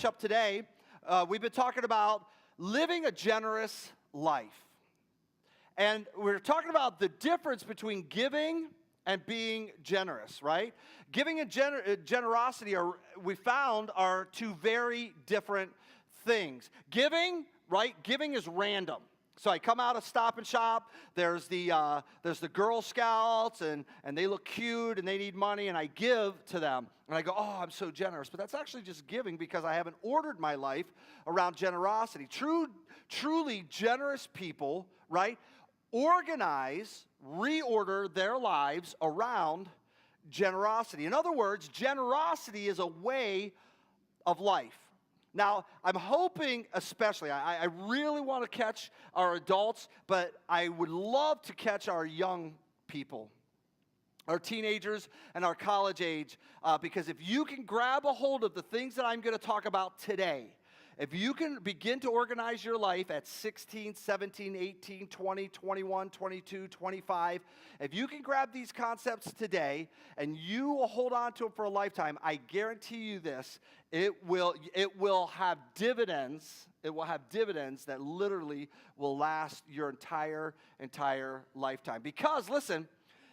finish up today, we've been talking about living a generous life. And we're talking about the difference between giving and being generous, right? Giving and generosity, we found, are two very different things. Giving, right? Giving is random. So I come out of Stop and Shop, there's the Girl Scouts, and they look cute, and they need money, and I give to them. And I go, oh, I'm so generous. But that's actually just giving because I haven't ordered my life around generosity. Truly generous people, right, reorder their lives around generosity. In other words, generosity is a way of life. Now, I'm hoping especially, I really want to catch our adults, but I would love to catch our young people, our teenagers and our college age, because if you can grab a hold of the things that I'm going to talk about today, if you can begin to organize your life at 16, 17, 18, 20, 21, 22, 25, if you can grab these concepts today and you will hold on to them for a lifetime, I guarantee you this, it will have dividends. It will have dividends that literally will last your entire lifetime. Because, listen,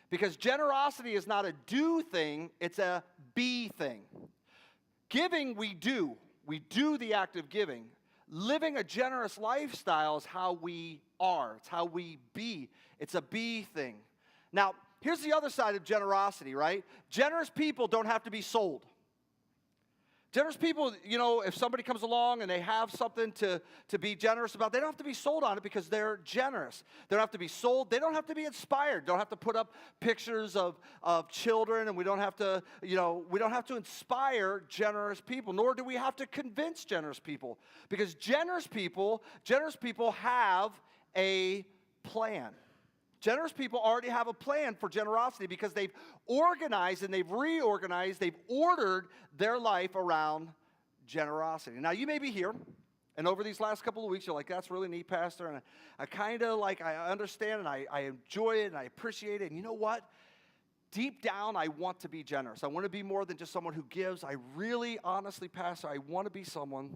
because generosity is not a do thing, it's a be thing. Giving, we do. We do the act of giving. Living a generous lifestyle is how we are. It's how we be. It's a be thing. Now, here's the other side of generosity, right? Generous people don't have to be sold. Generous people, if somebody comes along and they have something to be generous about, they don't have to be sold on it because they're generous. They don't have to be sold. They don't have to be inspired. Don't have to put up pictures of children, and we don't have to inspire generous people, nor do we have to convince generous people, because generous people have a plan. Generous people already have a plan for generosity because they've organized and they've reorganized, they've ordered their life around generosity. Now, you may be here, and over these last couple of weeks, you're like, that's really neat, Pastor, and I kind of I understand, and I enjoy it, and I appreciate it, and you know what? Deep down, I want to be generous. I want to be more than just someone who gives. I really, honestly, Pastor, I want to be someone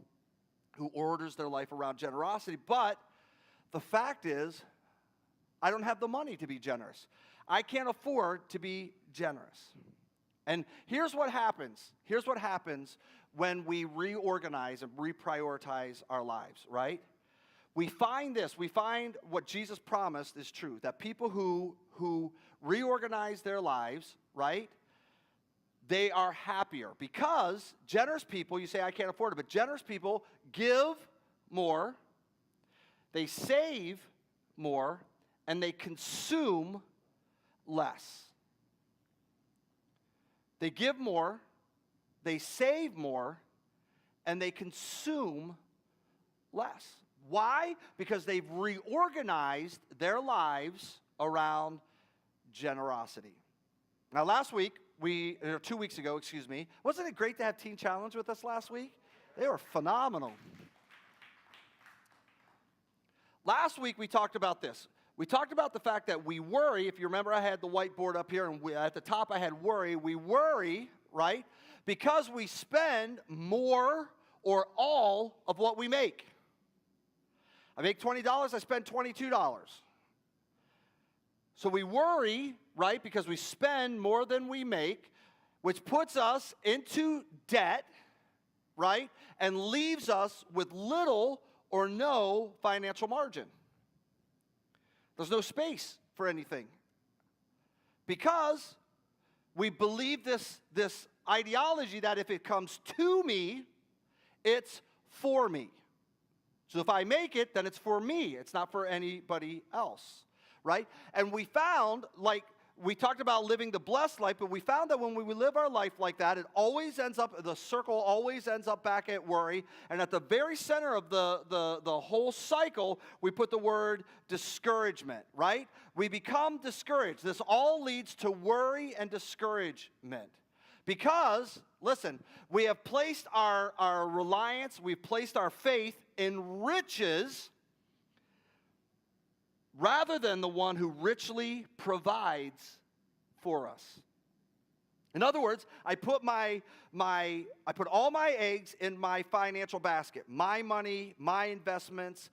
who orders their life around generosity, but the fact is, I don't have the money to be generous. I can't afford to be generous. And here's what happens. Here's what happens when we reorganize and reprioritize our lives, right? We find this. We find what Jesus promised is true, that people who reorganize their lives, right, they are happier. Because generous people, you say, I can't afford it, but generous people give more, they save more, and they consume less. They give more, they save more, and they consume less. Why? Because they've reorganized their lives around generosity. Now, 2 weeks ago, wasn't it great to have Teen Challenge with us last week? They were phenomenal. Last week, we talked about this. We talked about the fact that we worry. If you remember, I had the whiteboard up here, and at the top I had worry. We worry, right, because we spend more or all of what we make. I make $20, I spend $22. So we worry, right, because we spend more than we make, which puts us into debt, right, and leaves us with little or no financial margin. There's no space for anything because we believe this ideology that if it comes to me, it's for me. So if I make it, then it's for me. It's not for anybody else, right? And we found, we talked about living the blessed life, but we found that when we live our life like that, the circle always ends up back at worry. And at the very center of the whole cycle, we put the word discouragement, right? We become discouraged. This all leads to worry and discouragement. Because, listen, we have placed our reliance, we've placed our faith in riches rather than the one who richly provides for us. In other words, I put all my eggs in my financial basket. My money, my investments,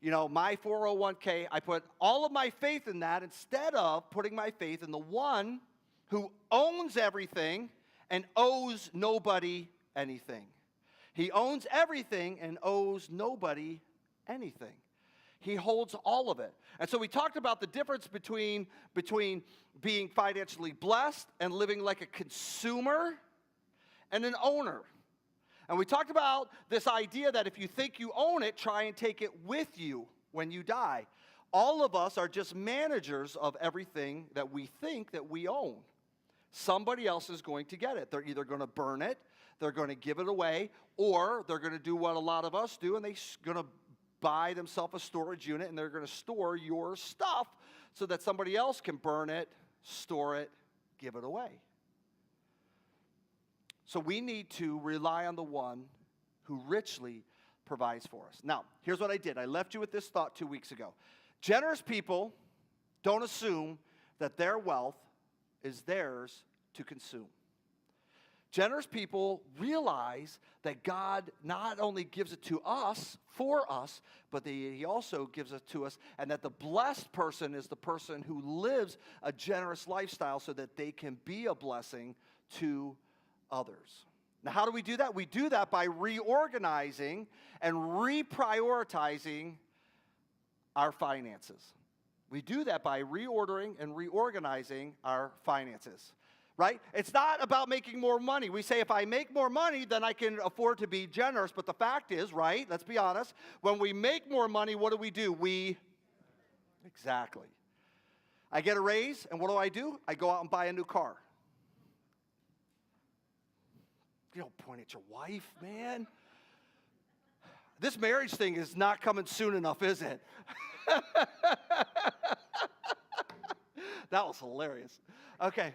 my 401k. I put all of my faith in that instead of putting my faith in the one who owns everything and owes nobody anything. He owns everything and owes nobody anything. He holds all of it. And so we talked about the difference between being financially blessed and living like a consumer and an owner. And we talked about this idea that if you think you own it, try and take it with you when you die. All of us are just managers of everything that we think that we own. Somebody else is going to get it. They're either going to burn it, they're going to give it away, or they're going to do what a lot of us do, and they're going to buy themselves a storage unit, and they're going to store your stuff so that somebody else can burn it, store it, give it away. So we need to rely on the one who richly provides for us. Now, here's what I did. I left you with this thought 2 weeks ago. Generous people don't assume that their wealth is theirs to consume. Generous people realize that God not only gives it to us, for us, but that He also gives it to us, and that the blessed person is the person who lives a generous lifestyle so that they can be a blessing to others. Now, how do we do that? We do that by reorganizing and reprioritizing our finances. We do that by reordering and reorganizing our finances. Right? It's not about making more money. We say if I make more money, then I can afford to be generous. But the fact is, right, let's be honest, when we make more money, what do? Exactly. I get a raise, and what do? I go out and buy a new car. You don't point at your wife, man. This marriage thing is not coming soon enough, is it? That was hilarious. Okay.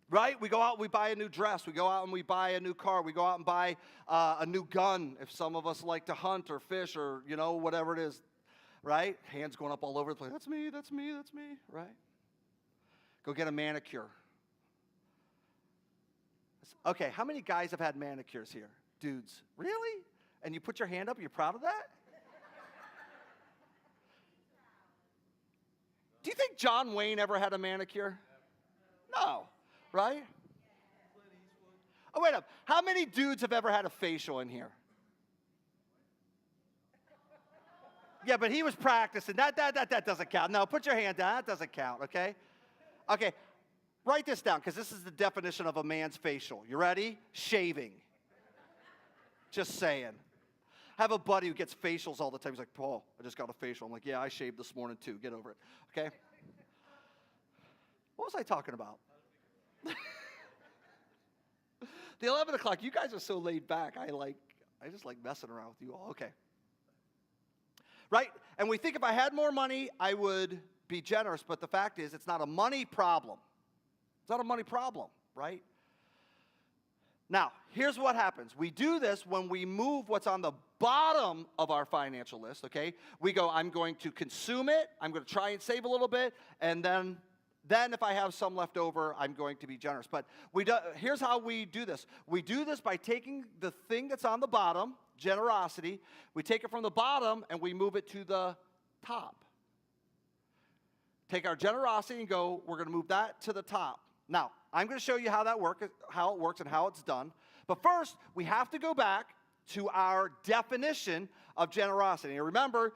Right? We go out and we buy a new dress. We go out and we buy a new car. We go out and buy a new gun if some of us like to hunt or fish or, whatever it is. Right? Hands going up all over the place. That's me, that's me, that's me. Right? Go get a manicure. Okay, how many guys have had manicures here? Dudes. Really? And you put your hand up, you're proud of that? Do you think John Wayne ever had a manicure? No. Right? Oh, wait up. How many dudes have ever had a facial in here? Yeah, but he was practicing. That doesn't count. No, put your hand down. That doesn't count, okay? Okay, write this down because this is the definition of a man's facial. You ready? Shaving. Just saying. I have a buddy who gets facials all the time. He's like, Paul, I just got a facial. I'm like, yeah, I shaved this morning too. Get over it, okay? What was I talking about? The 11 o'clock, you guys are so laid back. I just like messing around with you all. Okay. Right? And we think if I had more money, I would be generous. But the fact is, it's not a money problem. It's not a money problem, right? Now, here's what happens. We do this when we move what's on the bottom of our financial list, okay? We go, I'm going to consume it. I'm going to try and save a little bit. And then if I have some left over, I'm going to be generous. But here's how we do this. We do this by taking the thing that's on the bottom, generosity. We take it from the bottom and we move it to the top. Take our generosity and go, we're going to move that to the top. Now, I'm going to show you how it works and how it's done. But first, we have to go back to our definition of generosity. And remember,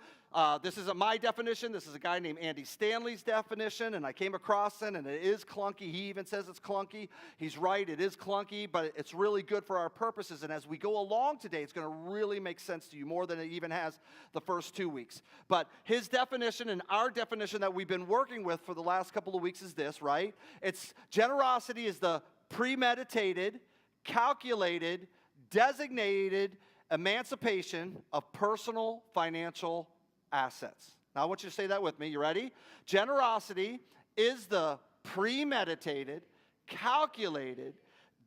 this isn't my definition. This is a guy named Andy Stanley's definition, and I came across it, and it is clunky. He even says it's clunky. He's right, it is clunky, but it's really good for our purposes. And as we go along today, it's going to really make sense to you more than it even has the first 2 weeks. But his definition and our definition that we've been working with for the last couple of weeks is this, right? It's generosity is the premeditated, calculated, designated emancipation of personal financial assets. Now I want you to say that with me. You ready? Generosity is the premeditated, calculated,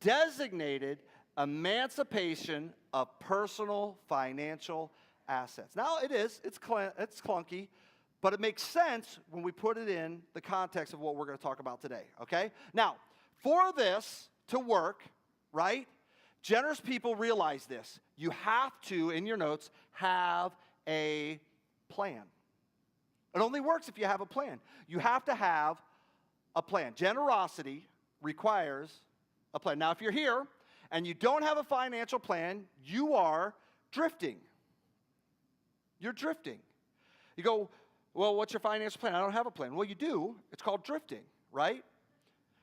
designated emancipation of personal financial assets. Now it's clunky, but it makes sense when we put it in the context of what we're going to talk about today, okay? Now, For this to work, right? Generous people realize this. You have to, in your notes, have a plan. It only works if you have a plan. You have to have a plan. Generosity requires a plan. Now, if you're here and you don't have a financial plan, you are drifting. You're drifting. You go, well, what's your financial plan? I don't have a plan. Well, you do. It's called drifting, right?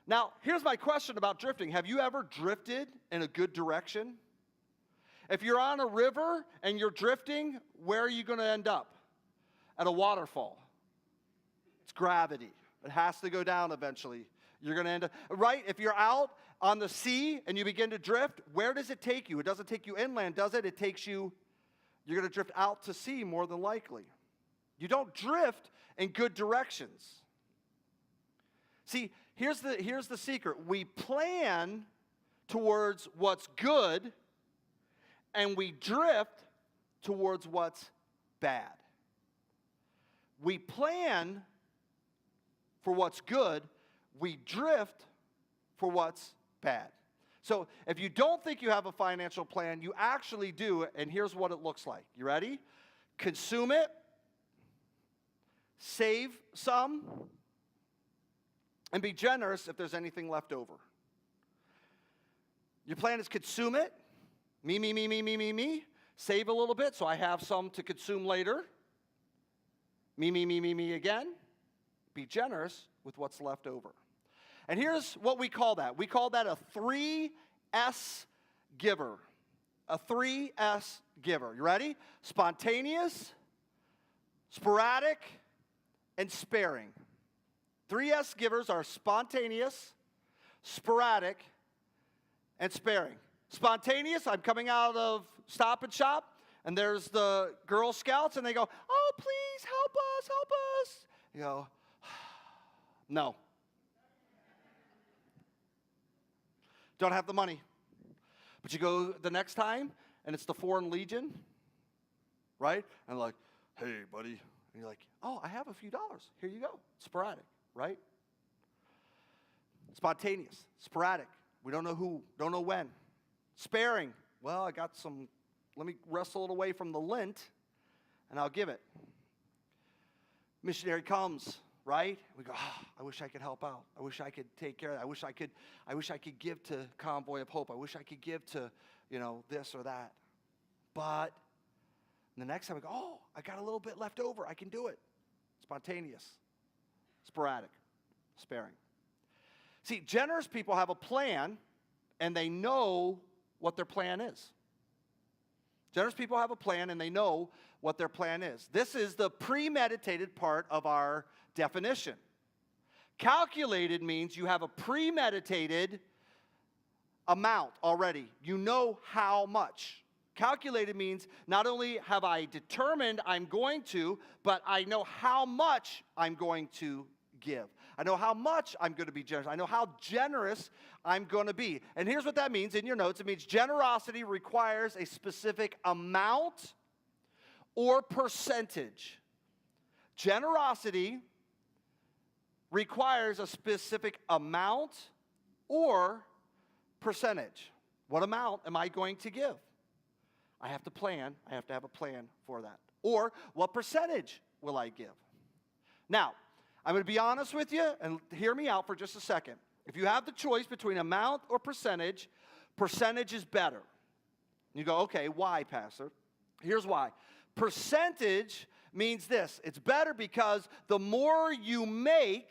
Now, here's my question about drifting. Have you ever drifted in a good direction? If you're on a river and you're drifting, where are you going to end up? At a waterfall. It's gravity. It has to go down eventually. You're going to end up, right? If you're out on the sea and you begin to drift, where does it take you? It doesn't take you inland, does it? It takes you, you're going to drift out to sea more than likely. You don't drift in good directions. See, here's the secret. We plan towards what's good, and we drift towards what's bad. We plan for what's good, we drift for what's bad. So if you don't think you have a financial plan, you actually do, and here's what it looks like. You ready? Consume it, save some, and be generous if there's anything left over. Your plan is consume it, me, save a little bit so I have some to consume later. Me again. Be generous with what's left over. And here's what we call that. We call that a 3S giver. A 3S giver. You ready? Spontaneous, sporadic, and sparing. 3S givers are spontaneous, sporadic, and sparing. Spontaneous, I'm coming out of Stop and Shop, and there's the Girl Scouts, and they go, oh, please help us, help us. You go, no. Don't have the money. But you go the next time, and it's the Foreign Legion, right? And like, hey, buddy. And you're like, oh, I have a few dollars. Here you go. Sporadic, right? Spontaneous, sporadic. We don't know who, don't know when. Sparing. Well, I got some, let me wrestle it away from the lint, and I'll give it. Missionary comes, right? We go, oh, I wish I could help out. I wish I could take care of that. I wish I could give to Convoy of Hope. I wish I could give to, this or that. But the next time we go, oh, I got a little bit left over. I can do it. Spontaneous, sporadic, sparing. See, generous people have a plan, and they know what their plan is. Generous people have a plan, and they know what their plan is. This is the premeditated part of our definition. Calculated means you have a premeditated amount already. You know how much. Calculated means not only have I determined I'm going to, but I know how much I'm going to give. I know how much I'm going to be generous. I know how generous I'm going to be. And here's what that means in your notes. It means generosity requires a specific amount or percentage. Generosity requires a specific amount or percentage. What amount am I going to give? I have to plan. I have to have a plan for that. Or what percentage will I give? Now, I'm going to be honest with you, and hear me out for just a second. If you have the choice between amount or percentage, percentage is better. You go, okay, why, Pastor? Here's why. Percentage means this. It's better because the more you make,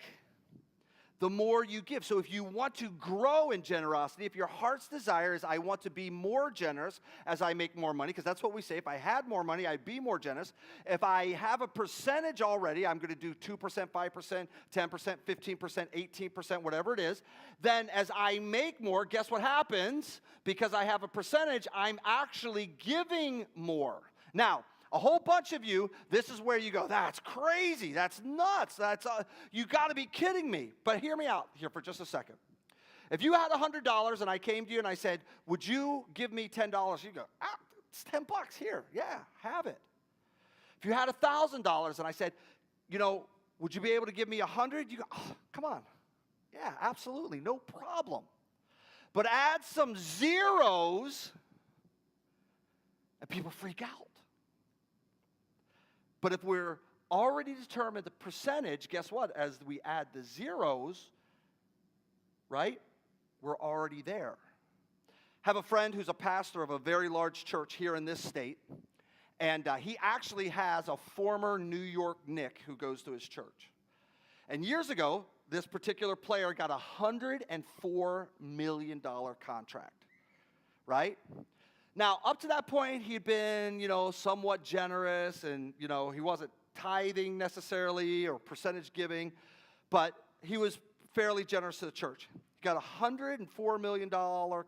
the more you give. So if you want to grow in generosity, if your heart's desire is I want to be more generous as I make more money, because that's what we say, if I had more money, I'd be more generous. If I have a percentage already, I'm going to do 2%, 5%, 10%, 15%, 18%, whatever it is, then as I make more, guess what happens? Because I have a percentage, I'm actually giving more. Now, a whole bunch of you, this is where you go, that's crazy, that's nuts, you got to be kidding me. But hear me out here for just a second. If you had $100 and I came to you and I said, would you give me $10? You go, it's $10 here. Yeah, have it. If you had $1,000 and I said, would you be able to give me $100? You go, oh, come on. Yeah, absolutely, no problem. But add some zeros, and people freak out. But if we're already determined the percentage, guess what? As we add the zeros, right, we're already there. Have a friend who's a pastor of a very large church here in this state, and he actually has a former New York Knick who goes to his church. And years ago, this particular player got a $104 million contract, right? Now, up to that point, he'd been, somewhat generous, and, he wasn't tithing necessarily or percentage giving, but he was fairly generous to the church. He got a $104 million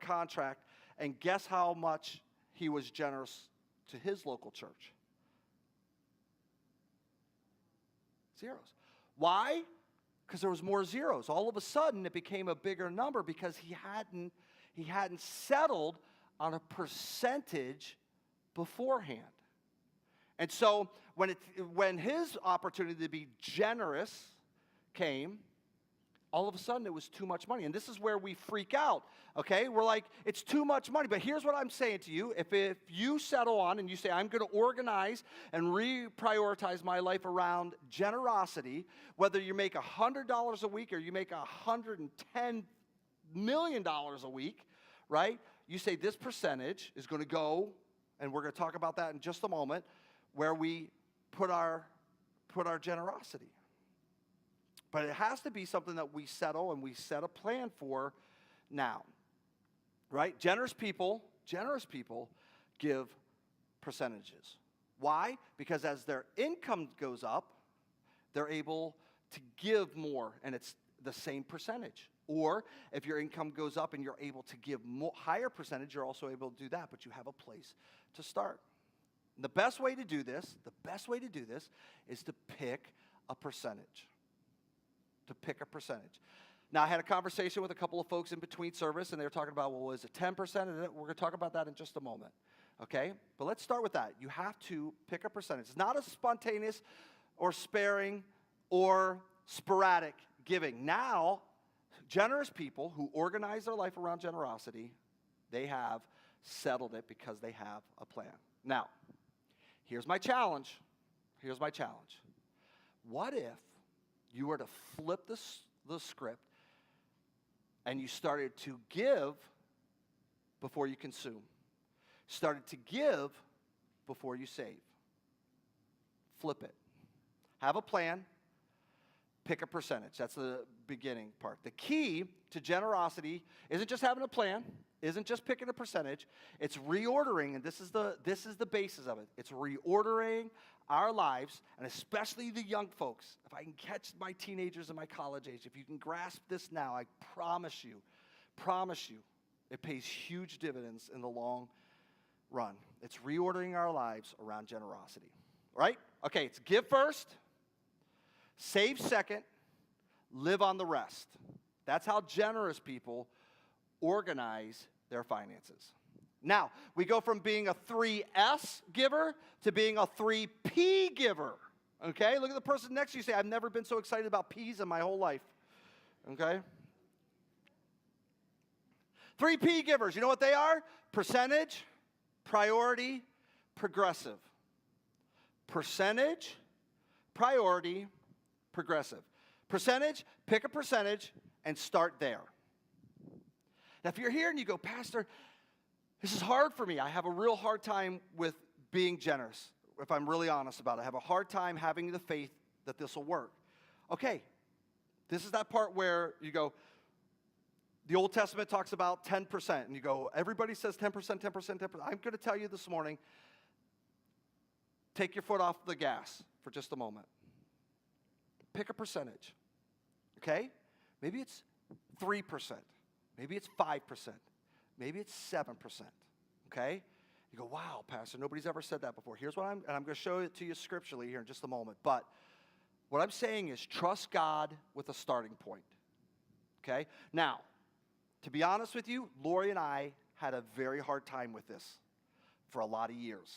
contract, and guess how much he was generous to his local church? Zeros. Why? Because there was more zeros. All of a sudden, it became a bigger number because he hadn't settled on a percentage beforehand. And so when his opportunity to be generous came, all of a sudden it was too much money. And this is where we freak out, okay? We're like, it's too much money. But here's what I'm saying to you. If you settle on and you say, I'm going to organize and reprioritize my life around generosity, whether you make $100 a week or you make $110 million a week, right? You say this percentage is going to go, and we're going to talk about that in just a moment, where we put our generosity. But it has to be something that we settle and we set a plan for now, right? Generous people give percentages. Why? Because as their income goes up, they're able to give more, and it's the same percentage. Or if your income goes up and you're able to give higher percentage, you're also able to do that, but you have a place to start. The best way to do this is to pick a percentage. Now, I had a conversation with a couple of folks in between service, and they were talking about, well, is it 10%? And we're going to talk about that in just a moment, okay? But let's start with that. You have to pick a percentage. It's not a spontaneous or sparing or sporadic giving. Now, generous people who organize their life around generosity, they have settled it because they have a plan. Now, here's my challenge. What if you were to flip the script and you started to give before you consume? Started to give before you save. Flip it. Have a plan. Pick a percentage. That's the beginning part. The key to generosity isn't just having a plan, isn't just picking a percentage. It's reordering, and this is the basis of it. It's reordering our lives, and especially the young folks. If I can catch my teenagers and my college age, if you can grasp this now, I promise you, it pays huge dividends in the long run. It's reordering our lives around generosity. Right? Okay, it's give first, save second, live on the rest. That's how generous people organize their finances. Now, we go from being a 3S giver to being a 3P giver. Okay? Look at the person next to you. Say, I've never been so excited about P's in my whole life. Okay? 3P givers, you know what they are? Percentage, priority, progressive. Percentage, priority, progressive. Percentage, pick a percentage and start there. Now, if you're here and you go, Pastor, this is hard for me. I have a real hard time with being generous, if I'm really honest about it. I have a hard time having the faith that this will work. Okay, this is that part where you go, the Old Testament talks about 10%, and you go, everybody says 10%, 10%, 10%. I'm going to tell you this morning, take your foot off the gas for just a moment. Pick a percentage, okay? Maybe it's 3%. Maybe it's 5%. Maybe it's 7%, okay? You go, wow, Pastor, nobody's ever said that before. Here's what and I'm going to show it to you scripturally here in just a moment. But what I'm saying is trust God with a starting point, okay? Now, to be honest with you, Lori and I had a very hard time with this for a lot of years.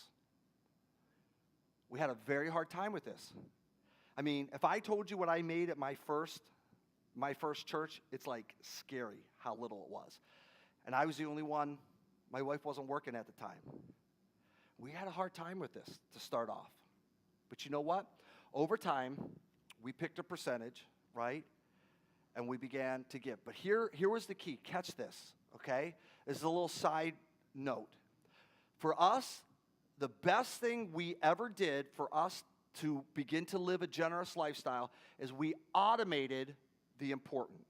We had a very hard time with this. I mean, if I told you what I made at my first my first church, it's like scary how little it was. And I was the only one, my wife wasn't working at the time. We had a hard time with this to start off. But you know what? Over time, we picked a percentage, right? And we began to give. But here was the key. Catch this, okay? This is a little side note. For us, the best thing we ever did for us to begin to live a generous lifestyle is we automated the important.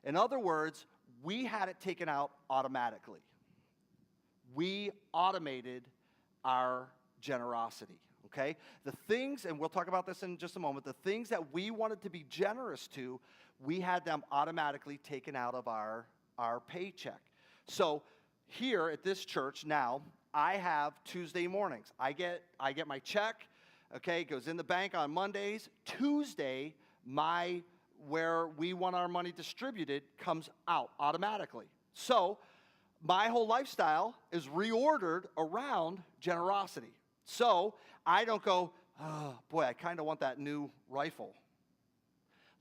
In other words, we had it taken out automatically. We automated our generosity, okay? The things, and we'll talk about this in just a moment, the things that we wanted to be generous to, we had them automatically taken out of our paycheck. So here at this church now, I have Tuesday mornings. I get my check, okay, it goes in the bank on Mondays. Tuesday, where we want our money distributed comes out automatically. So my whole lifestyle is reordered around generosity. So I don't go, oh boy, I kind of want that new rifle.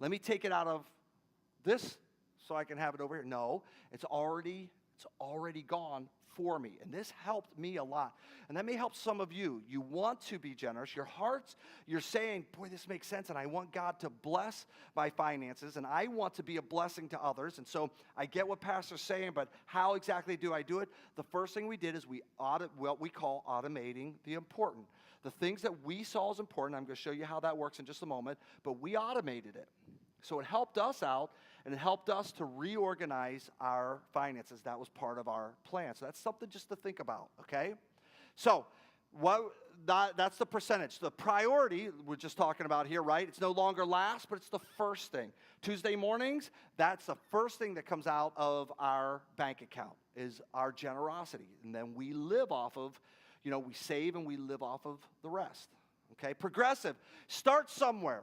Let me take it out of this so I can have it over here. No, it's already gone for me. And this helped me a lot. And that may help some of you. You want to be generous. Your hearts, you're saying, boy, this makes sense, and I want God to bless my finances, and I want to be a blessing to others. And so I get what Pastor's saying, but how exactly do I do it? The first thing we did is what we call automating the important. The things that we saw as important, I'm going to show you how that works in just a moment, but we automated it. So it helped us out, and it helped us to reorganize our finances. That was part of our plan. So that's something just to think about, okay? So that's the percentage. The priority we're just talking about here, right? It's no longer last, but it's the first thing. Tuesday mornings, that's the first thing that comes out of our bank account is our generosity. And then we live off of, we save and we live off of the rest, okay? Progressive, start somewhere.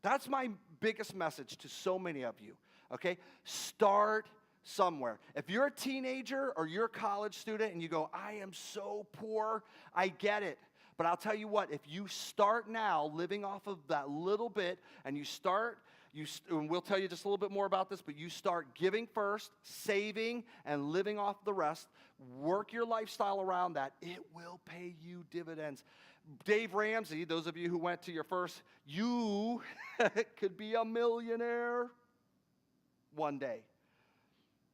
That's my biggest message to so many of you, okay? Start somewhere. If you're a teenager or you're a college student and you go, I am so poor, I get it. But I'll tell you what, if you start now living off of that little bit and and we'll tell you just a little bit more about this, but you start giving first, saving, and living off the rest, work your lifestyle around that, it will pay you dividends. Dave Ramsey, those of you who went to your first, you could be a millionaire one day.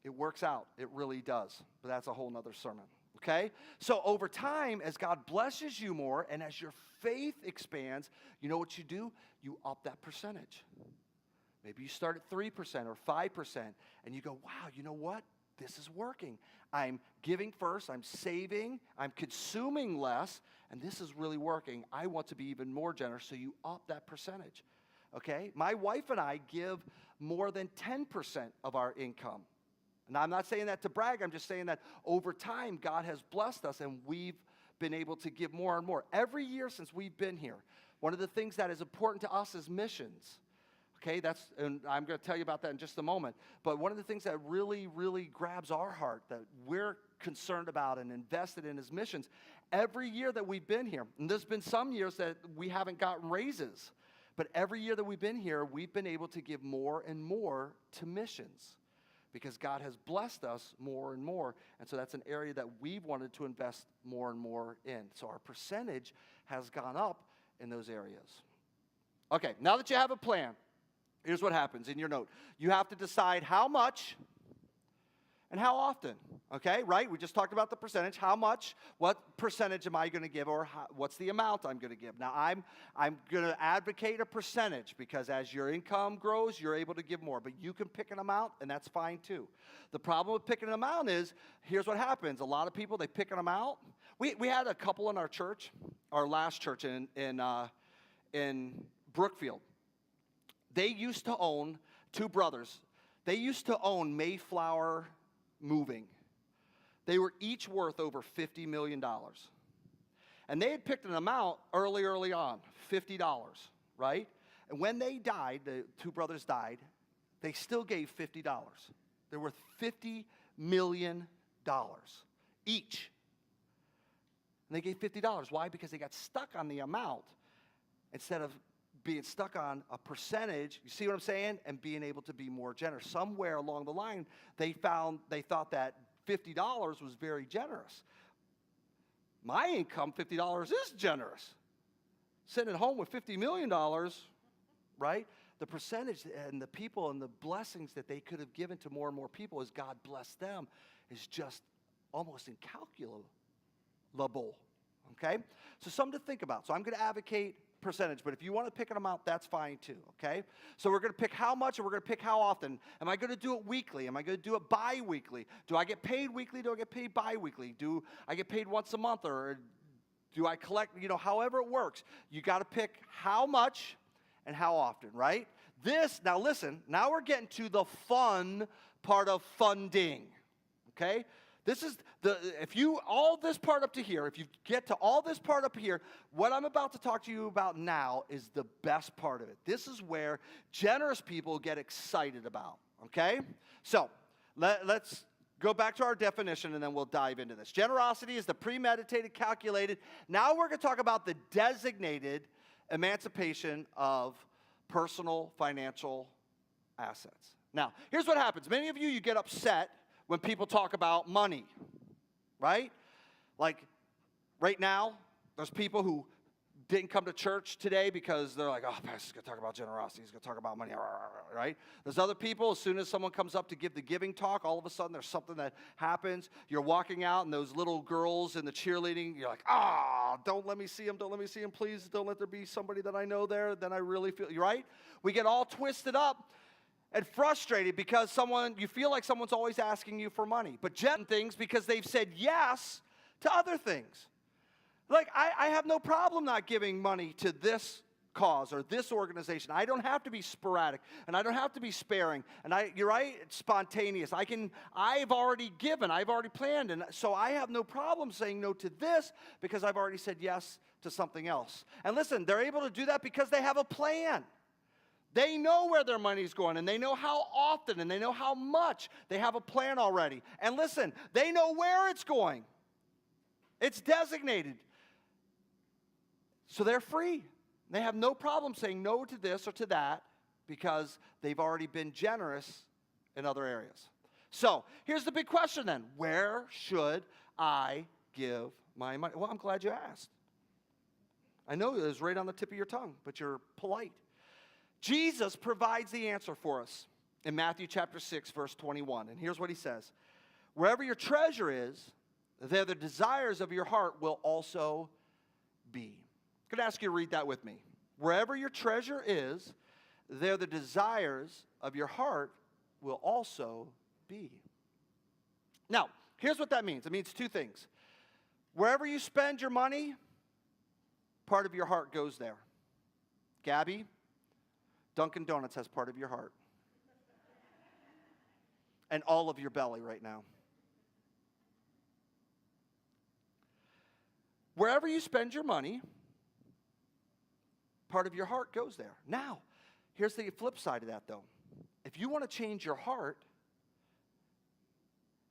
It works out. It really does. But that's a whole nother sermon, okay? So over time, as God blesses you more and as your faith expands, you know what you do? You up that percentage. Maybe you start at 3% or 5%, and you go, wow, you know what? This is working. I'm giving first, I'm saving, I'm consuming less, and this is really working. I want to be even more generous, so you up that percentage, okay? My wife and I give more than 10% of our income. And I'm not saying that to brag, I'm just saying that over time, God has blessed us, and we've been able to give more and more. Every year since we've been here, one of the things that is important to us is missions. Okay, and I'm going to tell you about that in just a moment. But one of the things that really, really grabs our heart that we're concerned about and invested in is missions. Every year that we've been here, and there's been some years that we haven't gotten raises, but every year that we've been here, we've been able to give more and more to missions because God has blessed us more and more. And so that's an area that we've wanted to invest more and more in. So our percentage has gone up in those areas. Okay, now that you have a plan, here's what happens in your note. You have to decide how much and how often, okay, right? We just talked about the percentage. How much, what percentage am I going to give, or what's the amount I'm going to give? Now, I'm going to advocate a percentage because as your income grows, you're able to give more. But you can pick an amount, and that's fine too. The problem with picking an amount is, here's what happens. A lot of people, they pick an amount. We had a couple in our church, our last church in Brookfield. They used to own, two brothers, they used to own Mayflower Moving. They were each worth over $50 million. And they had picked an amount early on, $50, right? And when they died, the two brothers died, they still gave $50. They're worth $50 million each. And they gave $50. Why? Because they got stuck on the amount instead of being stuck on a percentage, you see what I'm saying, and being able to be more generous. Somewhere along the line, they thought that $50 was very generous. My income, $50 is generous. Sitting at home with $50 million, right? The percentage and the people and the blessings that they could have given to more and more people as God blessed them is just almost incalculable. Okay? So something to think about. So I'm going to advocate percentage, but if you want to pick an amount, that's fine too, okay? So we're going to pick how much and we're going to pick how often. Am I going to do it weekly? Am I going to do it bi-weekly? Do I get paid weekly? Do I get paid bi-weekly? Do I get paid once a month, or do I collect, however it works? You got to pick how much and how often, right? Now listen, now we're getting to the fun part of funding, okay? This is all this part up to here, if you get to all this part up here, what I'm about to talk to you about now is the best part of it. This is where generous people get excited about, okay? So let's go back to our definition and then we'll dive into this. Generosity is the premeditated, calculated. Now we're going to talk about the designated emancipation of personal financial assets. Now, here's what happens. Many of you get upset when people talk about money, right? Like right now, there's people who didn't come to church today because they're like, oh, pastor's going to talk about generosity. He's going to talk about money, right? There's other people, as soon as someone comes up to give the giving talk, all of a sudden there's something that happens. You're walking out, and those little girls in the cheerleading, you're like, don't let me see them. Don't let me see them, please. Don't let there be somebody that I know there. Then I really feel, right? We get all twisted up and frustrated because you feel like someone's always asking you for money. But things because they've said yes to other things. Like, I have no problem not giving money to this cause or this organization. I don't have to be sporadic, and I don't have to be sparing. And you're right, it's spontaneous. I've already given, I've already planned, and so I have no problem saying no to this because I've already said yes to something else. And listen, they're able to do that because they have a plan. They know where their money's going, and they know how often, and they know how much. They have a plan already. And listen, they know where it's going. It's designated. So they're free. They have no problem saying no to this or to that because they've already been generous in other areas. So here's the big question then. Where should I give my money? Well, I'm glad you asked. I know it was right on the tip of your tongue, but you're polite. Jesus provides the answer for us in Matthew chapter 6, verse 21. And here's what he says. Wherever your treasure is, there the desires of your heart will also be. I'm going to ask you to read that with me. Wherever your treasure is, there the desires of your heart will also be. Now, here's what that means. It means two things. Wherever you spend your money, part of your heart goes there. Gabby, Dunkin' Donuts has part of your heart. And all of your belly right now. Wherever you spend your money, part of your heart goes there. Now, here's the flip side of that, though. If you want to change your heart,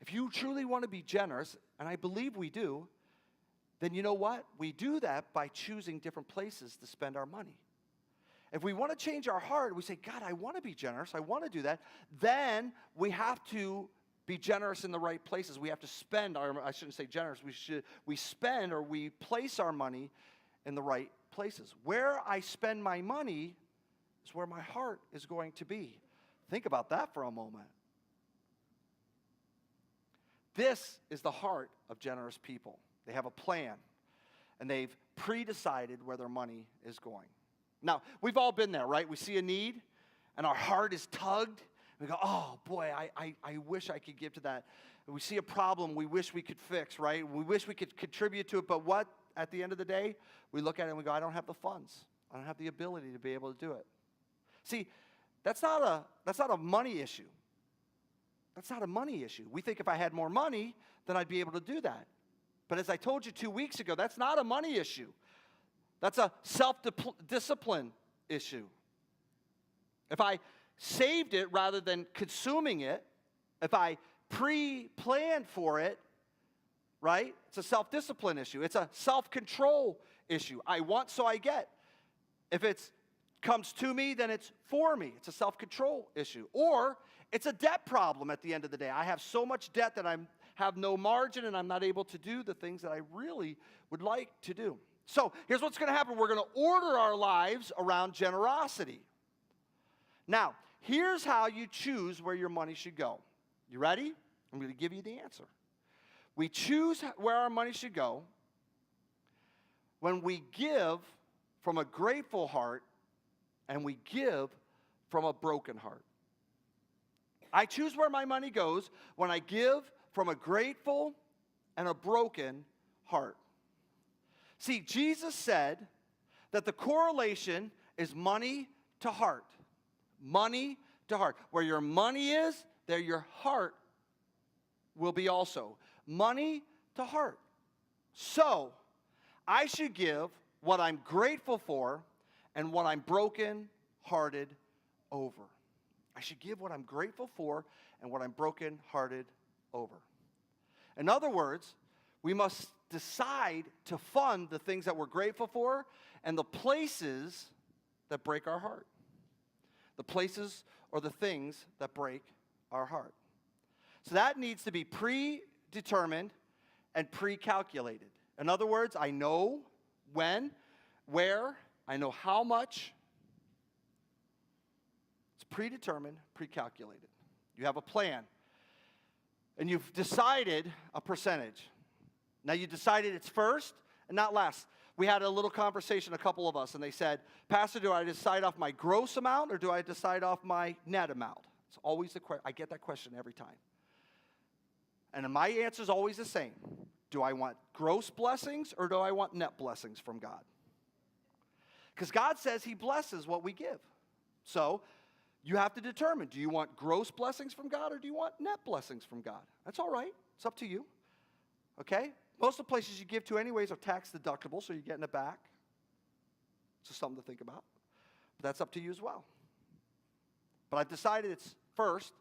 if you truly want to be generous, and I believe we do, then you know what? We do that by choosing different places to spend our money. If we want to change our heart, we say, God, I want to be generous. I want to do that. Then we have to be generous in the right places. We have to spend I shouldn't say generous. We spend or we place our money in the right places. Where I spend my money is where my heart is going to be. Think about that for a moment. This is the heart of generous people. They have a plan, and they've pre-decided where their money is going. Now, we've all been there, right? We see a need, and our heart is tugged. We go, oh, boy, I wish I could give to that. And we see a problem we wish we could fix, right? We wish we could contribute to it, but what, at the end of the day, we look at it and we go, I don't have the funds. I don't have the ability to be able to do it. See, that's not a money issue. That's not a money issue. We think if I had more money, then I'd be able to do that. But as I told you 2 weeks ago, that's not a money issue. That's a self-discipline issue. If I saved it rather than consuming it, if I pre-planned for it, right? It's a self-discipline issue. It's a self-control issue. I want, so I get. If it's comes to me, then it's for me. It's a self-control issue. Or it's a debt problem at the end of the day. I have so much debt that I have no margin and I'm not able to do the things that I really would like to do. So here's what's going to happen. We're going to order our lives around generosity. Now, here's how you choose where your money should go. You ready? I'm going to give you the answer. We choose where our money should go when we give from a grateful heart and we give from a broken heart. I choose where my money goes when I give from a grateful and a broken heart. See, Jesus said that the correlation is money to heart. Money to heart. Where your money is, there your heart will be also. Money to heart. So, I should give what I'm grateful for and what I'm broken-hearted over. I should give what I'm grateful for and what I'm broken-hearted over. In other words, we must decide to fund the things that we're grateful for and the places that break our heart. The places or the things that break our heart. So that needs to be predetermined and pre-calculated. In other words, I know when, where, I know how much. It's predetermined, pre-calculated. You have a plan. And you've decided a percentage. Now you decided it's first and not last. We had a little conversation, a couple of us, and they said, Pastor, do I decide off my gross amount or do I decide off my net amount? It's always the question. I get that question every time. And my answer is always the same. Do I want gross blessings or do I want net blessings from God? Because God says he blesses what we give. So you have to determine, do you want gross blessings from God or do you want net blessings from God? That's all right. It's up to you. Okay? Most of the places you give to anyways are tax deductible, so you're getting it back. It's just something to think about. But that's up to you as well. But I've decided it's first,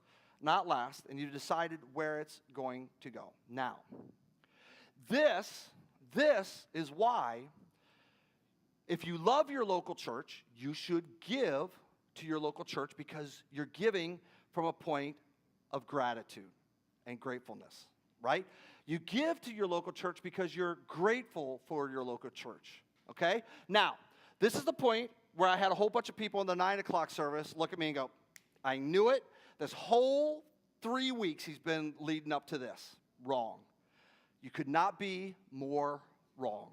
not last, and you've decided where it's going to go. Now, this is why if you love your local church, you should give to your local church because you're giving from a point of gratitude and gratefulness, right? You give to your local church because you're grateful for your local church, okay? Now, this is the point where I had a whole bunch of people in the 9 o'clock service look at me and go, I knew it. This whole 3 weeks he's been leading up to this. Wrong. You could not be more wrong.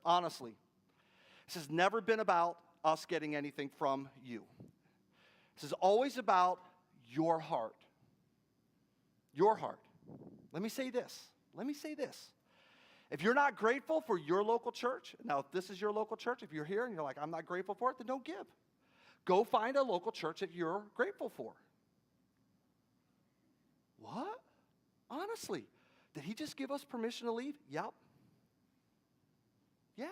Honestly. This has never been about us getting anything from you. This is always about your heart. Your heart. Let me say this. If you're not grateful for your local church, now if this is your local church, if you're here and you're like, I'm not grateful for it, then don't give. Go find a local church that you're grateful for. What? Honestly, did he just give us permission to leave? Yep. Yeah.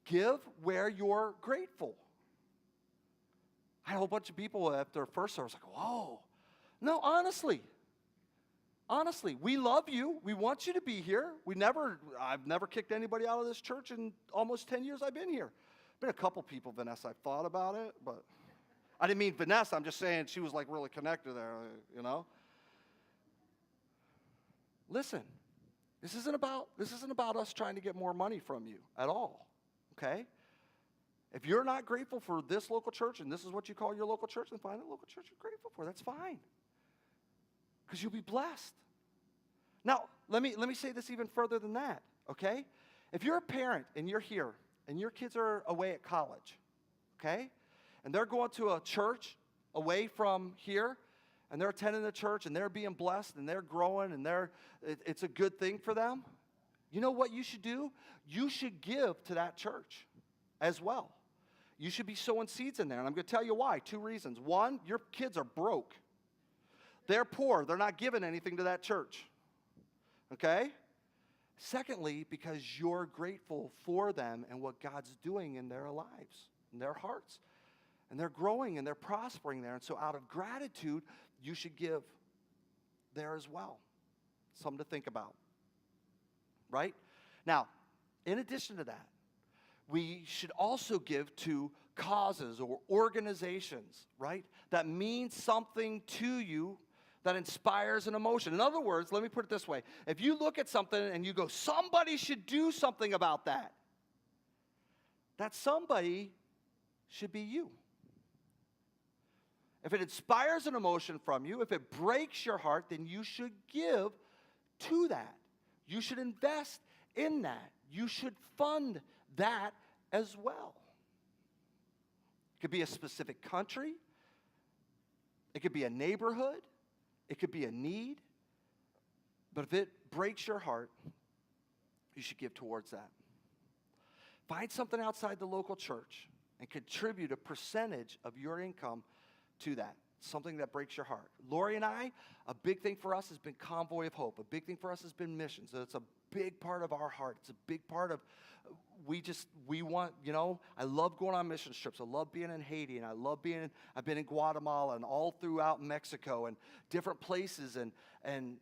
Give where you're grateful. I had a whole bunch of people after first service like, whoa. No, honestly, we love you. We want you to be here. I've never kicked anybody out of this church in almost 10 years I've been here. Been a couple people, Vanessa, I've thought about it, but I didn't mean Vanessa. I'm just saying she was like really connected there, you know. Listen, this isn't about us trying to get more money from you at all, okay? If you're not grateful for this local church and this is what you call your local church, then find a local church you're grateful for. That's fine. Because you'll be blessed. Now, let me say this even further than that, okay? If you're a parent and you're here and your kids are away at college, okay? And they're going to a church away from here, and they're attending the church, and they're being blessed, and they're growing, and it's a good thing for them. You know what you should do? You should give to that church as well. You should be sowing seeds in there, and I'm going to tell you why. 2 reasons. One, your kids are broke. They're poor. They're not giving anything to that church, okay? Secondly, because you're grateful for them and what God's doing in their lives, in their hearts. And they're growing and they're prospering there. And so out of gratitude, you should give there as well. Something to think about. Right? Now, in addition to that, we should also give to causes or organizations, right? That mean something to you, that inspires an emotion. In other words, let me put it this way. If you look at something and you go, somebody should do something about that, that somebody should be you. If it inspires an emotion from you, if it breaks your heart, then you should give to that. You should invest in that. You should fund that as well. It could be a specific country. It could be a neighborhood. It could be a need. But if it breaks your heart, you should give towards that. Find something outside the local church and contribute a percentage of your income to that. Something that breaks your heart. Lori and I, a big thing for us has been Convoy of Hope. A big thing for us has been missions. So it's a big part of our heart. It's a big part of, we want, I love going on mission trips. I love being in Haiti, and I've been in Guatemala and all throughout Mexico and different places, and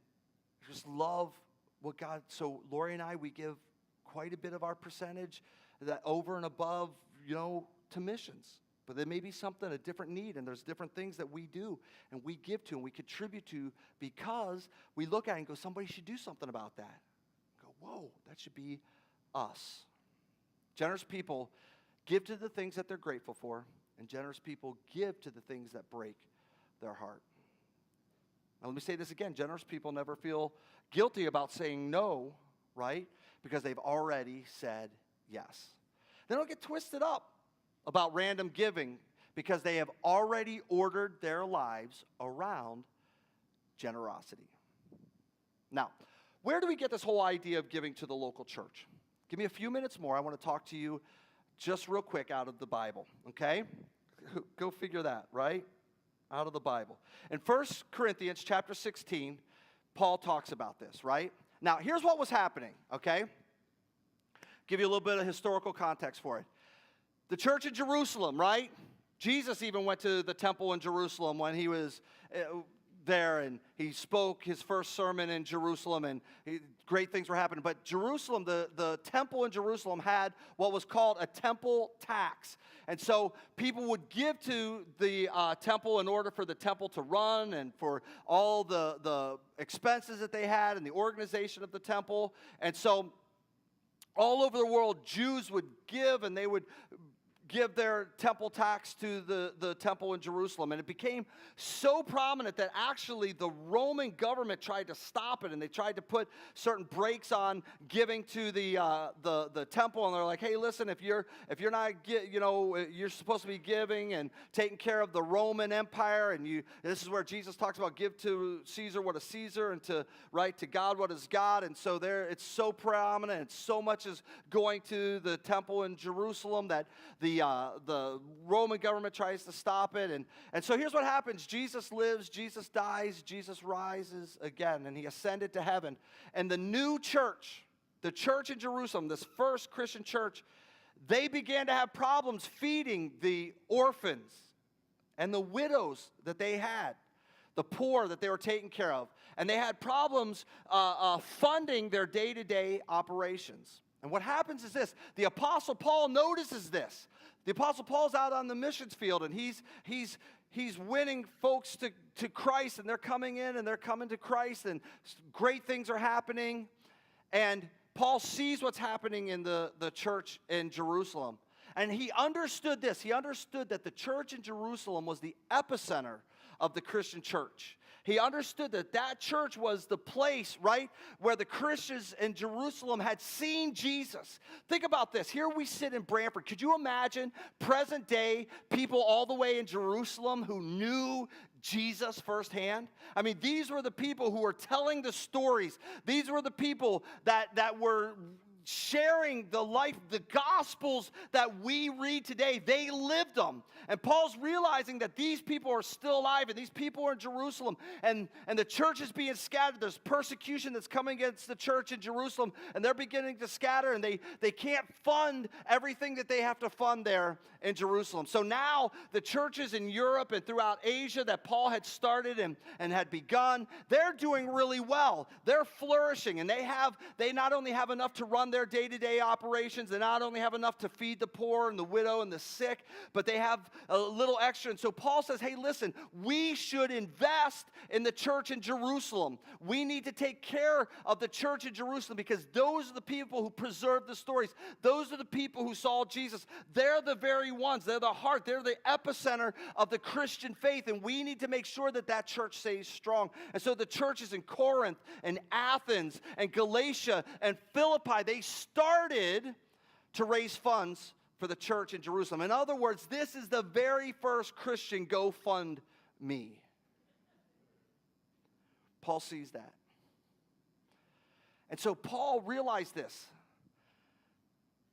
just love what God, so Lori and I, we give quite a bit of our percentage that over and above, to missions. But there may be something, a different need, and there's different things that we do, and we give to, and we contribute to, because we look at it and go, somebody should do something about that. Go, whoa, that should be us. Generous people give to the things that they're grateful for, and generous people give to the things that break their heart. Now let me say this again. Generous people never feel guilty about saying no, right? Because they've already said yes. They don't get twisted up about random giving, because they have already ordered their lives around generosity. Now, where do we get this whole idea of giving to the local church? Give me a few minutes more. I want to talk to you just real quick out of the Bible, okay? Go figure that, right? Out of the Bible. In 1 Corinthians chapter 16, Paul talks about this, right? Now, here's what was happening, okay? Give you a little bit of historical context for it. The church in Jerusalem, right? Jesus even went to the temple in Jerusalem when he was there, and he spoke his first sermon in Jerusalem, and great things were happening. But Jerusalem, the temple in Jerusalem had what was called a temple tax. And so people would give to the temple in order for the temple to run and for all the expenses that they had and the organization of the temple. And so all over the world, Jews would give, and they would give their temple tax to the temple in Jerusalem. And it became so prominent that actually the Roman government tried to stop it, and they tried to put certain brakes on giving to the temple. And they're like, hey, listen, if you're not, you're supposed to be giving and taking care of the Roman Empire, and this is where Jesus talks about give to Caesar what is Caesar, and to God what is God. And so there, it's so prominent, and so much is going to the temple in Jerusalem that the Roman government tries to stop it. And so here's what happens. Jesus lives, Jesus dies, Jesus rises again, and he ascended to heaven. And the new church, the church in Jerusalem, this first Christian church, they began to have problems feeding the orphans and the widows that they had, the poor that they were taking care of. And they had problems funding their day-to-day operations. And what happens is this. The Apostle Paul notices this. The Apostle Paul's out on the missions field, and he's winning folks to Christ, and they're coming in, and they're coming to Christ, and great things are happening. And Paul sees what's happening in the church in Jerusalem. And he understood this. He understood that the church in Jerusalem was the epicenter of the Christian church. He understood that church was the place, right, where the Christians in Jerusalem had seen Jesus. Think about this. Here we sit in Brantford. Could you imagine present day people all the way in Jerusalem who knew Jesus firsthand? I mean, these were the people who were telling the stories. These were the people that were sharing the life, the gospels that we read today. They lived them. And Paul's realizing that these people are still alive, and these people are in Jerusalem, and the church is being scattered. There's persecution that's coming against the church in Jerusalem, and they're beginning to scatter, and they can't fund everything that they have to fund there in Jerusalem. So now the churches in Europe and throughout Asia that Paul had started and had begun, they're doing really well. They're flourishing, and they not only have enough to run their day-to-day operations. They not only have enough to feed the poor and the widow and the sick, but they have a little extra. And so Paul says, hey, listen, we should invest in the church in Jerusalem. We need to take care of the church in Jerusalem because those are the people who preserved the stories. Those are the people who saw Jesus. They're the very ones. They're the heart. They're the epicenter of the Christian faith. And we need to make sure that that church stays strong. And so the churches in Corinth and Athens and Galatia and Philippi, they started to raise funds for the church in Jerusalem. In other words, this is the very first Christian GoFundMe. Paul sees that. And so Paul realized this,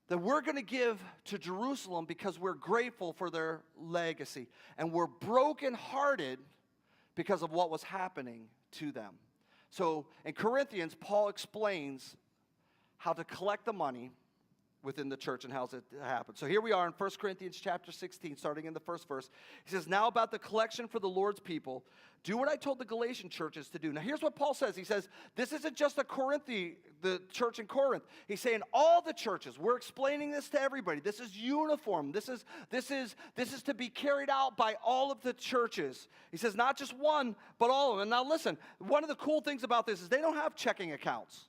that we're going to give to Jerusalem because we're grateful for their legacy. And we're brokenhearted because of what was happening to them. So in Corinthians, Paul explains how to collect the money within the church and how it happens. So here we are in 1 Corinthians chapter 16, starting in the first verse. He says, now about the collection for the Lord's people, do what I told the Galatian churches to do. Now here's what Paul says. He says, this isn't just the church in Corinth. He's saying all the churches, we're explaining this to everybody. This is uniform. This is to be carried out by all of the churches. He says, not just one, but all of them. And now listen, one of the cool things about this is they don't have checking accounts.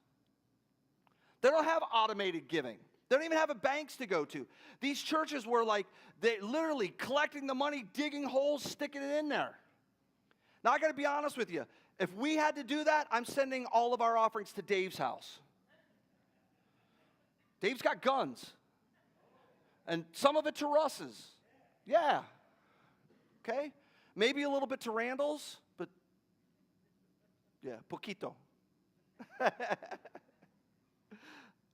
They don't have automated giving. They don't even have banks to go to. These churches were like, they literally collecting the money, digging holes, sticking it in there. Now, I got to be honest with you. If we had to do that, I'm sending all of our offerings to Dave's house. Dave's got guns. And some of it to Russ's. Yeah. Okay? Maybe a little bit to Randall's, but yeah, poquito.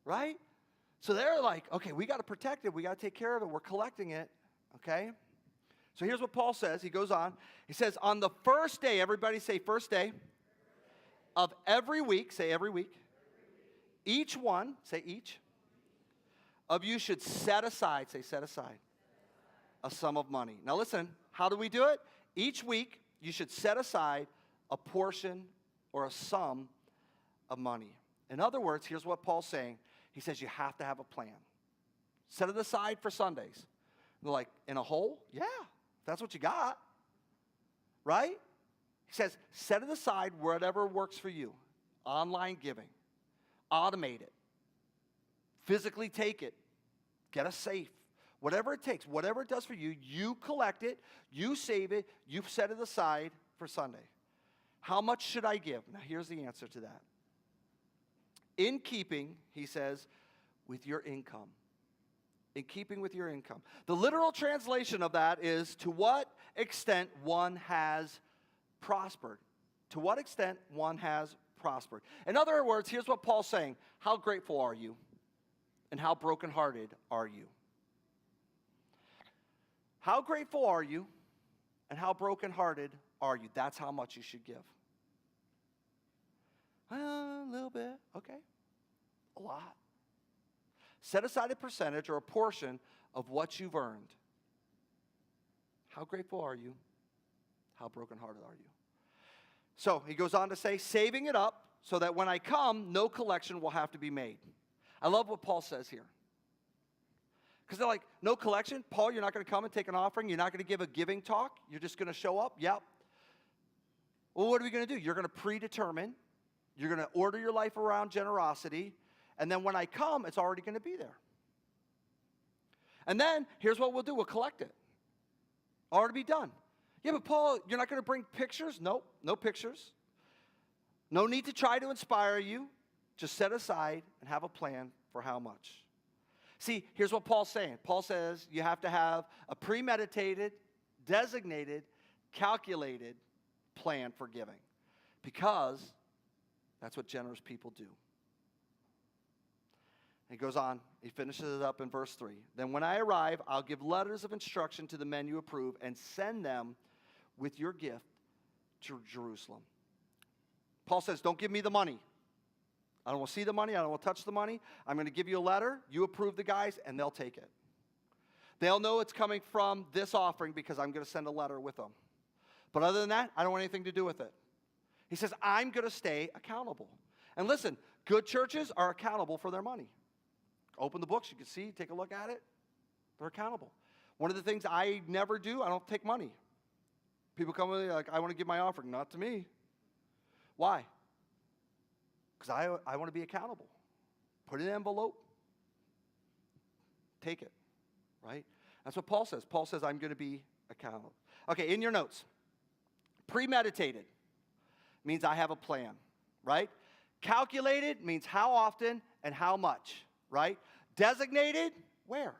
Right? So they're like, okay, we got to protect it. We got to take care of it. We're collecting it, okay? So here's what Paul says. He goes on. He says, on the first day, everybody say first day, of every week, say every week, each one, say each, of you should set aside, say set aside, a sum of money. Now listen, how do we do it? Each week, you should set aside a portion or a sum of money. In other words, here's what Paul's saying. He says you have to have a plan. Set it aside for Sundays. They're like, in a hole? Yeah, that's what you got. Right? He says, set it aside whatever works for you. Online giving. Automate it. Physically take it. Get a safe. Whatever it takes, whatever it does for you, you collect it, you save it, you set it aside for Sunday. How much should I give? Now here's the answer to that. In keeping, he says, with your income. In keeping with your income. The literal translation of that is to what extent one has prospered. To what extent one has prospered. In other words, here's what Paul's saying. How grateful are you? And how brokenhearted are you? How grateful are you? And how brokenhearted are you? That's how much you should give. A little bit, okay. A lot. Set aside a percentage or a portion of what you've earned. How grateful are you? How brokenhearted are you? So he goes on to say, saving it up so that when I come, no collection will have to be made. I love what Paul says here. Because they're like, no collection? Paul, you're not going to come and take an offering? You're not going to give a giving talk? You're just going to show up? Yep. Well, what are we going to do? You're going to predetermine. You're going to order your life around generosity. And then when I come, it's already going to be there. And then, here's what we'll do. We'll collect it. Already be done. Yeah, but Paul, you're not going to bring pictures? Nope, no pictures. No need to try to inspire you. Just set aside and have a plan for how much. See, here's what Paul's saying. Paul says you have to have a premeditated, designated, calculated plan for giving. Because that's what generous people do. He goes on, he finishes it up in verse 3. Then when I arrive, I'll give letters of instruction to the men you approve and send them with your gift to Jerusalem. Paul says, don't give me the money. I don't want to see the money. I don't want to touch the money. I'm going to give you a letter. You approve the guys, and they'll take it. They'll know it's coming from this offering because I'm going to send a letter with them. But other than that, I don't want anything to do with it. He says, I'm going to stay accountable. And listen, good churches are accountable for their money. Open the books. You can see, take a look at it. They're accountable. One of the things I never do, I don't take money. People come with me like, I want to give my offering. Not to me. Why? Because I want to be accountable. Put it in an envelope. Take it. Right? That's what Paul says. Paul says, I'm going to be accountable. Okay, in your notes. Premeditated means I have a plan. Right? Calculated means how often and how much. Right? Designated, where?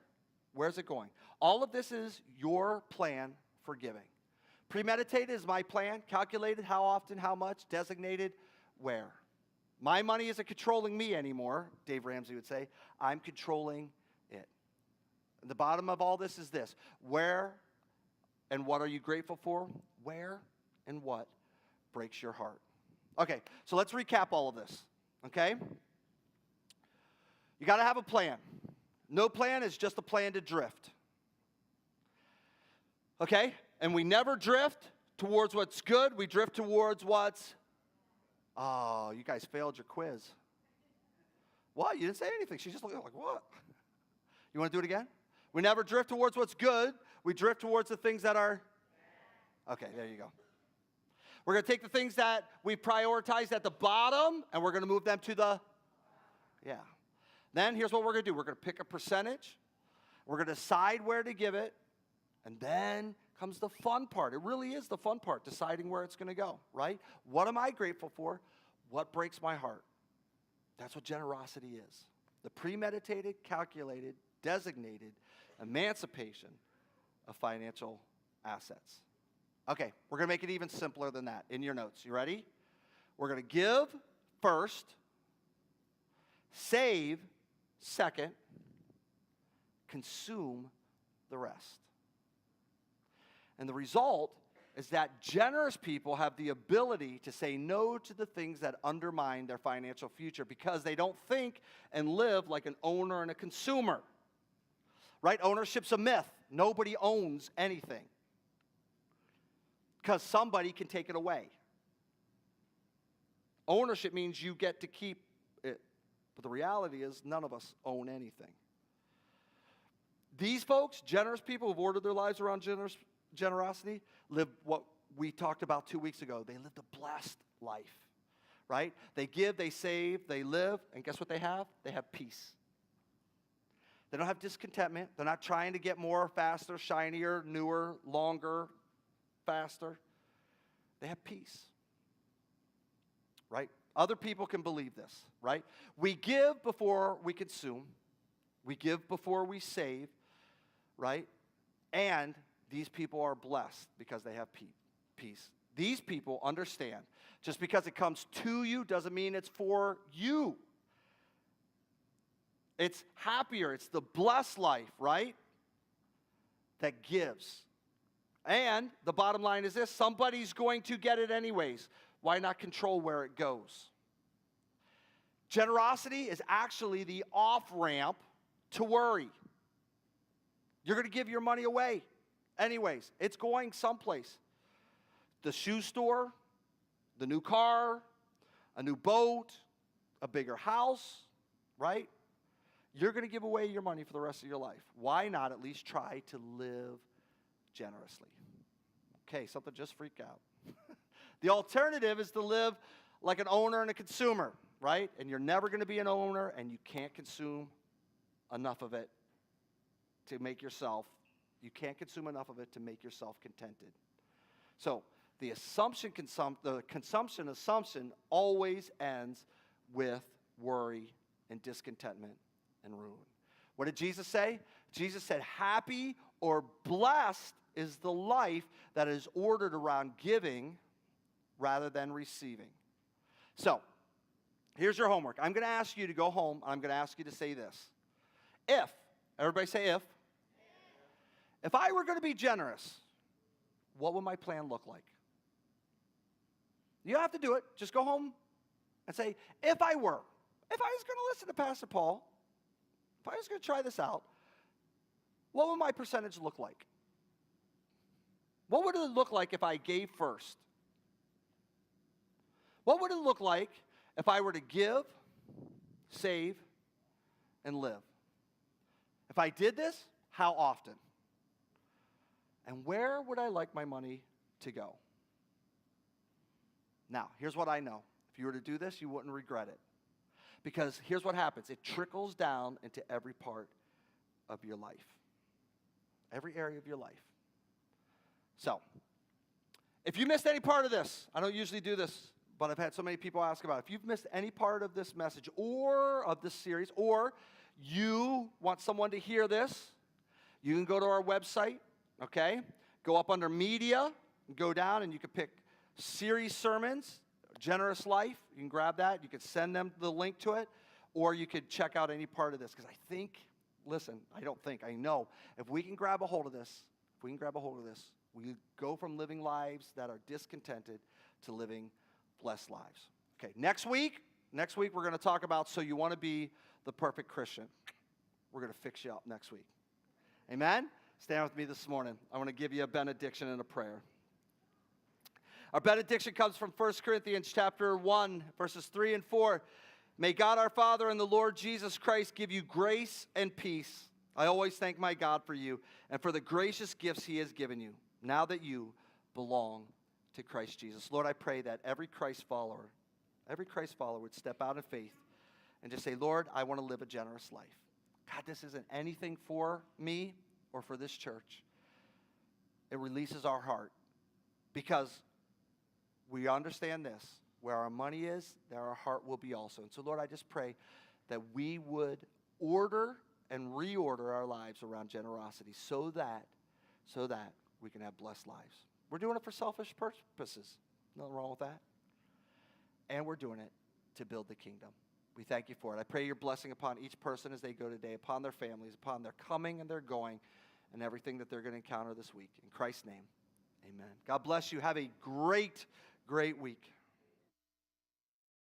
Where's it going? All of this is your plan for giving. Premeditated is my plan. Calculated, how often, how much. Designated, where. My money isn't controlling me anymore, Dave Ramsey would say. I'm controlling it. And the bottom of all this is this. Where and what are you grateful for? Where and what breaks your heart? Okay, so let's recap all of this, okay? You got to have a plan. No plan is just a plan to drift. Okay? And we never drift towards what's good. We drift towards what's... Oh, you guys failed your quiz. What? You didn't say anything. She just looked like, what? You want to do it again? We never drift towards what's good. We drift towards the things that are... Okay, there you go. We're going to take the things that we prioritized at the bottom, and we're going to move them to the... Yeah. Then here's what we're going to do. We're going to pick a percentage. We're going to decide where to give it. And then comes the fun part. It really is the fun part, deciding where it's going to go, right? What am I grateful for? What breaks my heart? That's what generosity is. The premeditated, calculated, designated emancipation of financial assets. Okay, we're going to make it even simpler than that in your notes. You ready? We're going to give first, save second, consume the rest. And the result is that generous people have the ability to say no to the things that undermine their financial future because they don't think and live like an owner and a consumer. Right? Ownership's a myth. Nobody owns anything because somebody can take it away. Ownership means you get to keep it. But the reality is none of us own anything. These folks, generous people who've ordered their lives around generosity, live what we talked about 2 weeks ago. They lived a blessed life, right? They give, they save, they live, and guess what they have? They have peace. They don't have discontentment. They're not trying to get more, faster, shinier, newer, longer, faster. They have peace, right? Other people can believe this, right? We give before we consume. We give before we save, right? And these people are blessed because they have peace. These people understand just because it comes to you doesn't mean it's for you. It's happier. It's the blessed life, right? That gives. And the bottom line is this: somebody's going to get it anyways. Why not control where it goes? Generosity is actually the off-ramp to worry. You're going to give your money away anyways. It's going someplace. The shoe store, the new car, a new boat, a bigger house, right? You're going to give away your money for the rest of your life. Why not at least try to live generously? Okay, something just freaked out. The alternative is to live like an owner and a consumer, right? And you're never going to be an owner, and you can't consume enough of it to make yourself, you can't consume enough of it to make yourself contented. So the consumption assumption always ends with worry and discontentment and ruin. What did Jesus say? Jesus said, happy or blessed is the life that is ordered around giving rather than receiving. So, here's your homework. I'm going to ask you to go home, and I'm going to ask you to say this. If, everybody say if I were going to be generous, what would my plan look like? You don't have to do it. Just go home and say, if I was going to listen to Pastor Paul, if I was going to try this out, what would my percentage look like? What would it look like if I gave first? What would it look like if I were to give, save, and live? If I did this, how often? And where would I like my money to go? Now, here's what I know. If you were to do this, you wouldn't regret it. Because here's what happens. It trickles down into every part of your life. Every area of your life. So, if you missed any part of this, I don't usually do this, but I've had so many people ask about it. If you've missed any part of this message or of this series, or you want someone to hear this, you can go to our website, okay? Go up under media, go down, and you can pick series sermons, Generous Life. You can grab that. You can send them the link to it, or you could check out any part of this. Because I think, listen, I know, if we can grab a hold of this, we go from living lives that are discontented to living blessed lives. Okay, next week we're going to talk about, so you want to be the perfect Christian. We're going to fix you up next week. Amen? Stand with me this morning. I want to give you a benediction and a prayer. Our benediction comes from 1 Corinthians chapter 1, verses 3 and 4. May God our Father and the Lord Jesus Christ give you grace and peace. I always thank my God for you and for the gracious gifts he has given you, now that you belong to Christ Jesus. Lord, I pray that every Christ follower would step out in faith and just say, Lord, I want to live a generous life. God, this isn't anything for me or for this church. It releases our heart because we understand this. Where our money is, there our heart will be also. And so, Lord, I just pray that we would order and reorder our lives around generosity so that we can have blessed lives. We're doing it for selfish purposes. Nothing wrong with that. And we're doing it to build the kingdom. We thank you for it. I pray your blessing upon each person as they go today, upon their families, upon their coming and their going, and everything that they're going to encounter this week. In Christ's name, amen. God bless you. Have a great week.